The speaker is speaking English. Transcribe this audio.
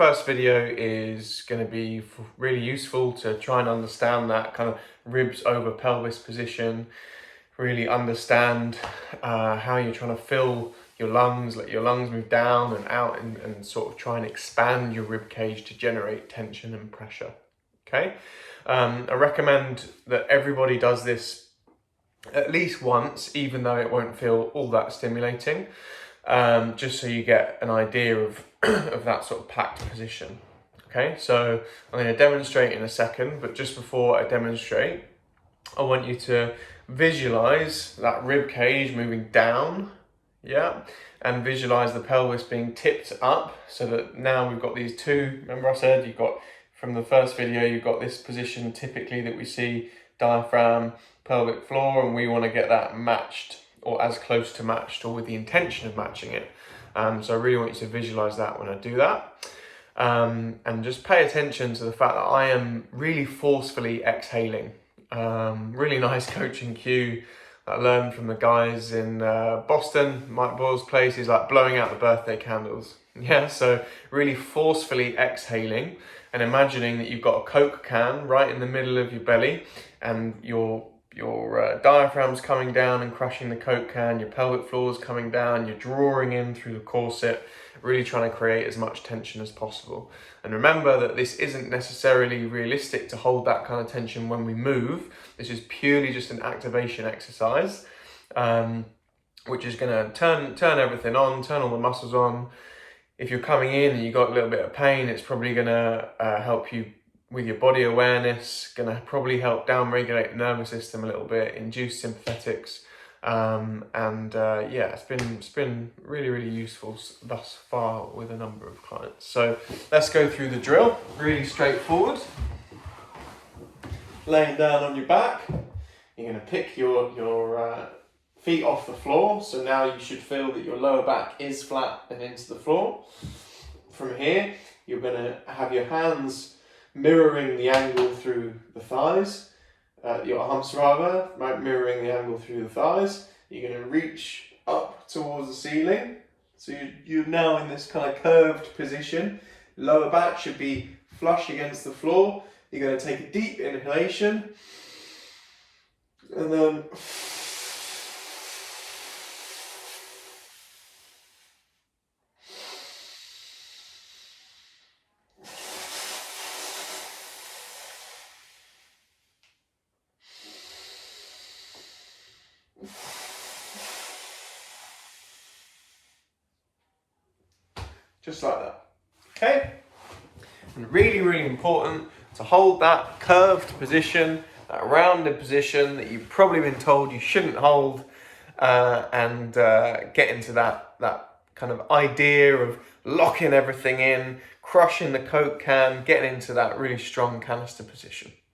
first video is going to be really useful to try and understand that kind of ribs over pelvis position, really understand how you're trying to fill your lungs, let your lungs move down and out, and sort of try and expand your rib cage to generate tension and pressure. Okay, I recommend that everybody does this at least once, even though it won't feel all that stimulating, just so you get an idea of, of that sort of packed position. Okay, so I'm going to demonstrate in a second, but just before I demonstrate, I want you to visualize that rib cage moving down, yeah, and visualize the pelvis being tipped up, so that now we've got these two. Remember I said you've got, from the first video, you've got this position typically that we see, diaphragm, pelvic floor, and we want to get that matched, or as close to matched, or with the intention of matching it. So I really want you to visualize that when I do that. And just pay attention to the fact that I am really forcefully exhaling. Really nice coaching cue that I learned from the guys in Boston, Mike Boyle's place. He's like blowing out the birthday candles. Yeah, so really forcefully exhaling and imagining that you've got a Coke can right in the middle of your belly, and your diaphragm's coming down and crushing the Coke can, your pelvic floor's coming down, you're drawing in through the corset, really trying to create as much tension as possible. And remember that this isn't necessarily realistic to hold that kind of tension when we move. This is purely just an activation exercise, which is going to turn everything on, turn all the muscles on. If you're coming in and you've got a little bit of pain, it's probably going to help you with your body awareness, going to probably help down-regulate the nervous system a little bit, induce sympathetics, yeah, it's been really, really useful thus far with a number of clients. So let's go through the drill, really straightforward. Laying down on your back, you're going to pick your feet off the floor, so now you should feel that your lower back is flat and into the floor. From here, you're going to have your hands mirroring the angle through the thighs, your arms rather, right, mirroring the angle through the thighs. You're going to reach up towards the ceiling, so you're now in this kind of curved position. Lower back should be flush against the floor. You're going to take a deep inhalation, and then just like that. Okay? And really, really important to hold that curved position, that rounded position that you've probably been told you shouldn't hold, and get into that kind of idea of locking everything in, crushing the Coke can, getting into that really strong canister position.